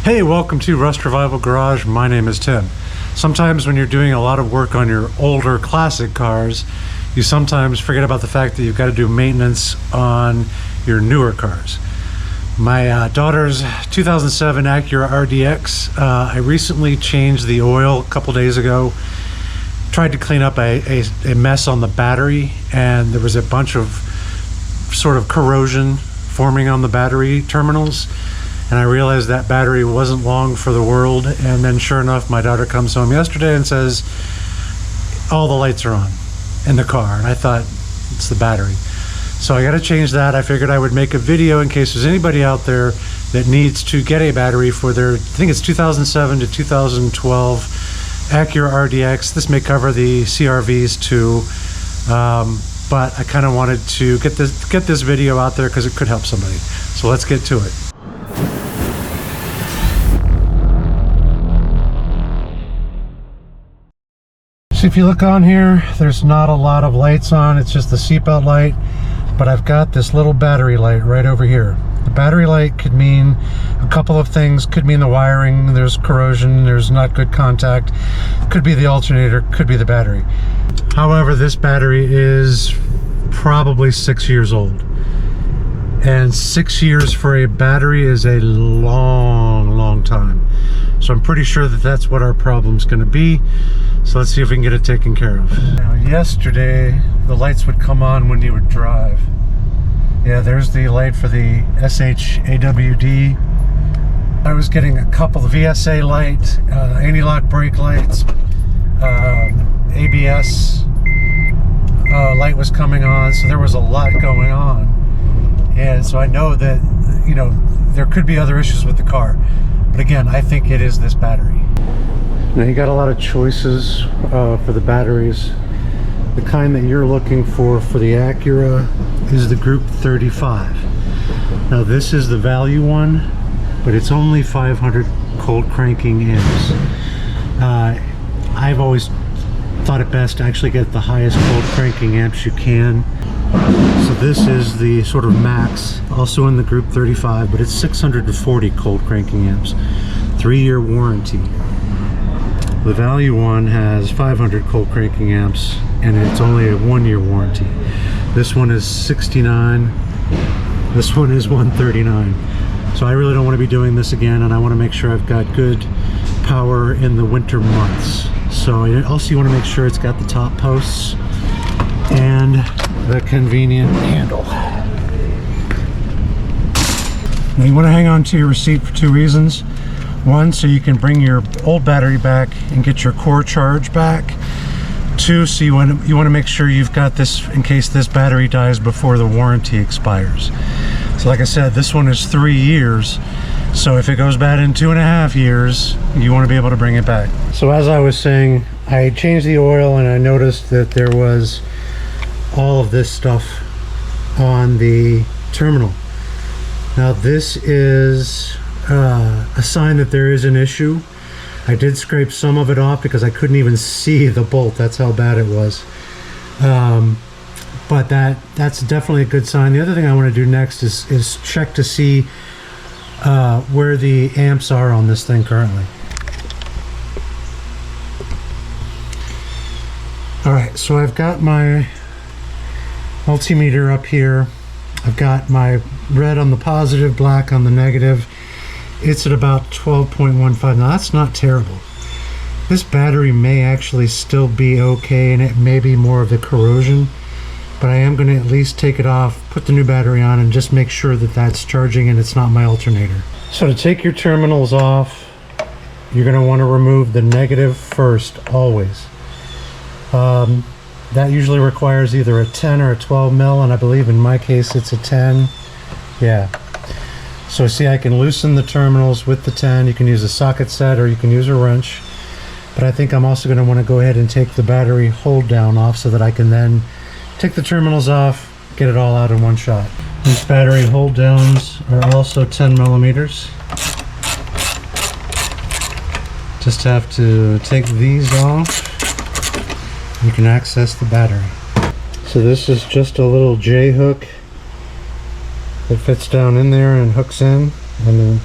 Hey, welcome to Rust Revival Garage. My name is Tim. Sometimes when you're doing a lot of work on your older classic cars, you sometimes forget about the fact that you've got to do maintenance on your newer cars. My daughter's 2007 Acura RDX, I recently changed the oil a couple days ago. Tried to clean up a mess on the battery, and there was a bunch of sort of corrosion forming on the battery terminals. And I realized that battery wasn't long for the world. And then sure enough, my daughter comes home yesterday and says, all the lights are on in the car. And I thought, it's the battery. So I got to change that. I figured I would make a video in case there's anybody out there that needs to get a battery for their, I think it's 2007 to 2012 Acura RDX. This may cover the CRVs too. But I kind of wanted to get this video out there because it could help somebody. So let's get to it. So if you look on here, there's not a lot of lights on. It's just the seatbelt light, but I've got this little battery light right over here. The battery light could mean a couple of things. Could mean the wiring, there's corrosion, there's not good contact. Could be the alternator, could be the battery. However, this battery is probably 6 years old. And 6 years for a battery is a long time. So I'm pretty sure that that's what our problem's going to be. So let's see if we can get it taken care of. Now, yesterday, the lights would come on when you would drive. Yeah, there's the light for the SHAWD. I was getting a couple of VSA light, anti-lock brake lights, ABS light was coming on. So there was a lot going on. And so I know that, you know, there could be other issues with the car. But again, I think it is this battery. Now you got a lot of choices for the batteries. The kind that you're looking for the Acura is the Group 35. Now this is the value one, but it's only 500 cold cranking amps. I've always thought it best to actually get the highest cold cranking amps you can. So this is the sort of max, also in the Group 35, but it's 640 cold cranking amps, 3-year warranty. The value one has 500 cold cranking amps, and it's only a 1-year warranty. This one is 69, this one is 139. So I really don't want to be doing this again, and I want to make sure I've got good power in the winter months. So also you want to make sure it's got the top posts and the convenient handle. Now you want to hang on to your receipt for 2 reasons. One, so you can bring your old battery back and get your core charge back. 2, so you want to make sure you've got this in case this battery dies before the warranty expires. So like I said, this one is 3 years. So if it goes bad in 2.5 years, you want to be able to bring it back. So as I was saying, I changed the oil and I noticed that there was all of this stuff on the terminal. Now this is a sign that there is an issue. I did scrape some of it off because I couldn't even see the bolt. That's how bad it was. But that's definitely a good sign. The other thing I want to do next is check to see where the amps are on this thing currently. Alright, so I've got my multimeter up here. I've got my red on the positive, black on the negative. It's at about 12.15. Now that's not terrible. This battery may actually still be okay, and it may be more of the corrosion, but I am going to at least take it off, put the new battery on, and just make sure that that's charging and it's not my alternator. So to take your terminals off, you're going to want to remove the negative first, always. That usually requires either a 10 or a 12 mil, and I believe in my case it's a 10. Yeah. So see, I can loosen the terminals with the 10. You can use a socket set or you can use a wrench. But I think I'm also going to want to go ahead and take the battery hold down off so that I can then take the terminals off, get it all out in one shot. These battery hold downs are also 10 millimeters. Just have to take these off. You can access the battery. So this is just a little J hook that fits down in there and hooks in, and then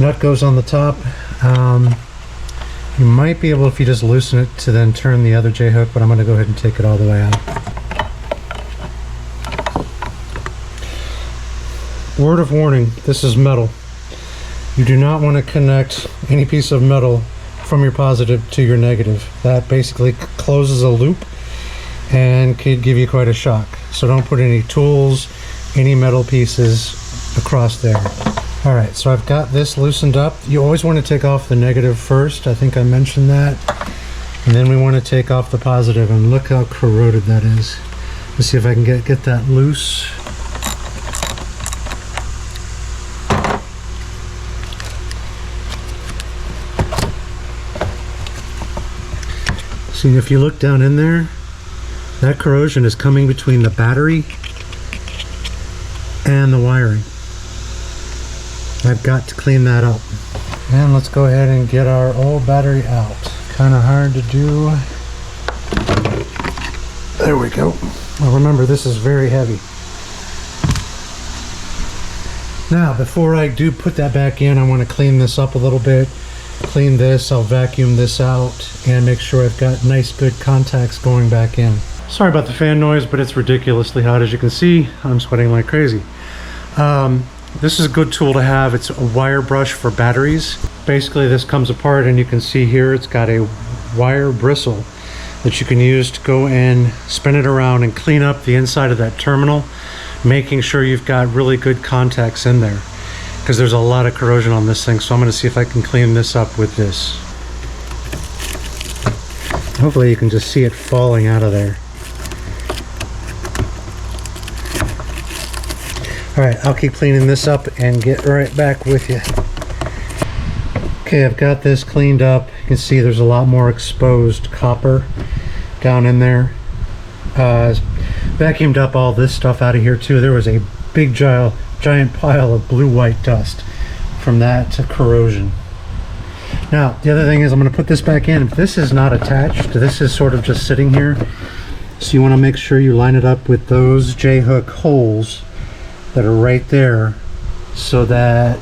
Nut goes on the top. You might be able, if you just loosen it, to then turn the other J-hook, but I'm going to go ahead and take it all the way out. Word of warning, this is metal. You do not want to connect any piece of metal from your positive to your negative. That basically closes a loop and could give you quite a shock. So don't put any tools, any metal pieces across there. All right, so I've got this loosened up. You always want to take off the negative first. I think I mentioned that. And then we want to take off the positive, and look how corroded that is. Let's see if I can get that loose. See, if you look down in there, that corrosion is coming between the battery and the wiring. I've got to clean that up. And let's go ahead and get our old battery out. Kind of hard to do. There we go. Well, remember, this is very heavy. Now, before I do put that back in, I want to clean this up a little bit. Clean this, I'll vacuum this out and make sure I've got nice good contacts going back in. Sorry about the fan noise, but it's ridiculously hot. As you can see, I'm sweating like crazy. This is a good tool to have. It's a wire brush for batteries. Basically, this comes apart and you can see here it's got a wire bristle that you can use to go and spin it around and clean up the inside of that terminal, making sure you've got really good contacts in there, because there's a lot of corrosion on this thing. So I'm going to see if I can clean this up with this. Hopefully you can just see it falling out of there. Alright, I'll keep cleaning this up and get right back with you. Okay, I've got this cleaned up. You can see there's a lot more exposed copper down in there. Vacuumed up all this stuff out of here too. There was a big giant pile of blue-white dust from that corrosion. Now, the other thing is I'm going to put this back in. This is not attached. This is sort of just sitting here. So you want to make sure you line it up with those J-hook holes that are right there, so that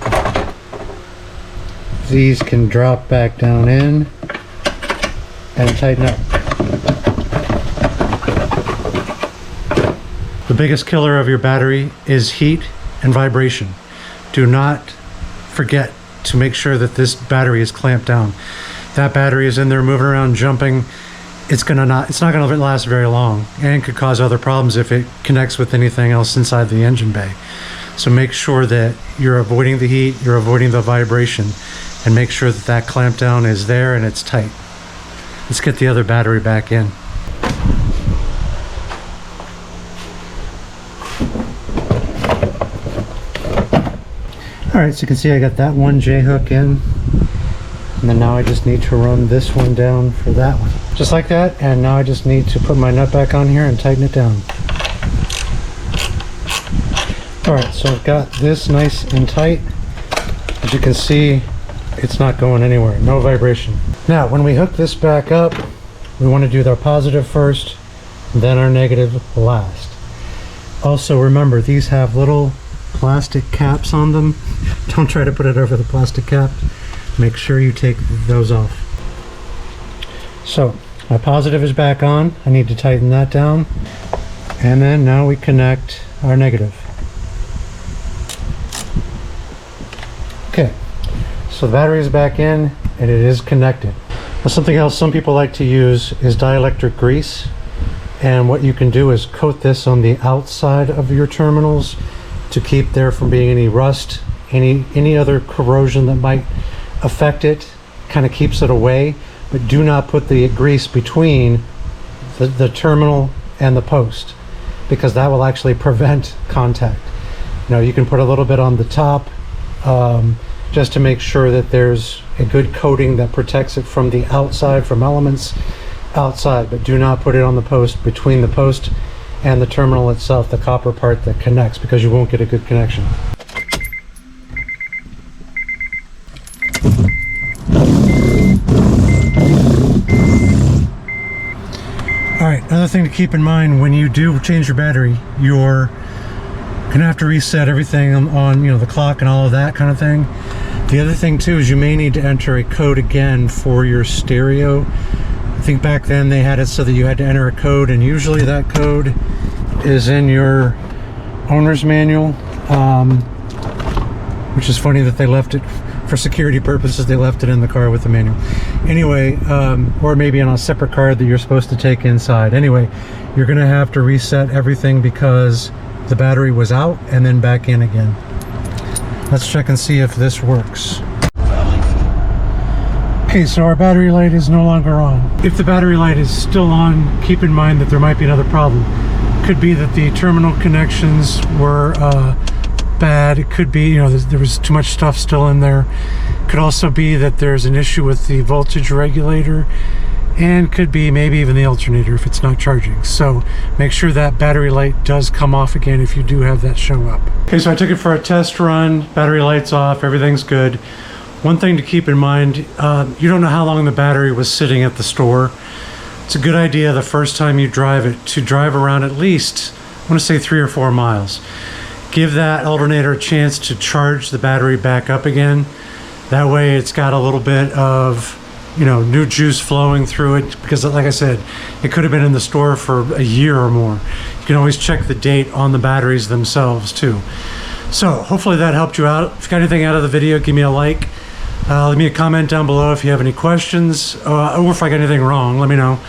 these can drop back down in and tighten up. The biggest killer of your battery is heat and vibration. Do not forget to make sure that this battery is clamped down. That battery is in there moving around, jumping. It's not gonna last very long, and could cause other problems if it connects with anything else inside the engine bay. So make sure that you're avoiding the heat, you're avoiding the vibration, and make sure that that clamp down is there and it's tight. Let's get the other battery back in. All right, so you can see I got that one J-hook in, and then now I just need to run this one down for that one. Just like that, and now I just need to put my nut back on here and tighten it down. All right, so I've got this nice and tight. As you can see, it's not going anywhere, no vibration. Now, when we hook this back up, we want to do our positive first, then our negative last. Also, remember, these have little plastic caps on them. Don't try to put it over the plastic cap. Make sure you take those off. So, my positive is back on. I need to tighten that down. And then now we connect our negative. Okay, so the battery is back in and it is connected. Now, something else some people like to use is dielectric grease. And what you can do is coat this on the outside of your terminals to keep there from being any rust, any other corrosion that might affect it. Kind of keeps it away. But do not put the grease between the terminal and the post, because that will actually prevent contact. You know, you can put a little bit on the top just to make sure that there's a good coating that protects it from the outside, from elements outside, but do not put it on the post, between the post and the terminal itself, the copper part that connects, because you won't get a good connection. Alright, another thing to keep in mind when you do change your battery, you're gonna have to reset everything on you know, the clock and all of that kind of thing. The other thing too is you may need to enter a code again for your stereo. I think back then they had it so that you had to enter a code, and usually that code is in your owner's manual, which is funny that they left it for security purposes. They left it in the car with the manual. Anyway, or maybe on a separate card that you're supposed to take inside. Anyway, you're gonna have to reset everything because the battery was out and then back in again. Let's check and see if this works. Okay, so our battery light is no longer on. If the battery light is still on, keep in mind that there might be another problem. Could be that the terminal connections were bad. It could be, you know, there was too much stuff still in there. Could also be that there's an issue with the voltage regulator, and could be maybe even the alternator if it's not charging. So make sure that battery light does come off again if you do have that show up. Okay, so I took it for a test run. Battery light's off, everything's good. One thing to keep in mind, you don't know how long the battery was sitting at the store. It's a good idea the first time you drive it to drive around at least, I want to say 3 or 4 miles. Give that alternator a chance to charge the battery back up again. That way it's got a little bit of, you know, new juice flowing through it, because like I said, it could have been in the store for a year or more. You can always check the date on the batteries themselves too. So hopefully that helped you out. If you got anything out of the video, give me a like. Leave me a comment down below if you have any questions, or if I got anything wrong, let me know.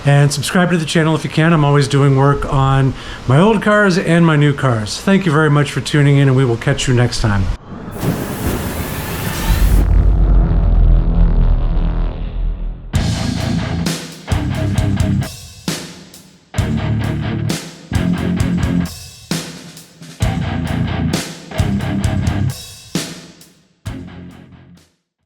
And subscribe to the channel if you can. I'm always doing work on my old cars and my new cars. Thank you very much for tuning in, and we will catch you next time.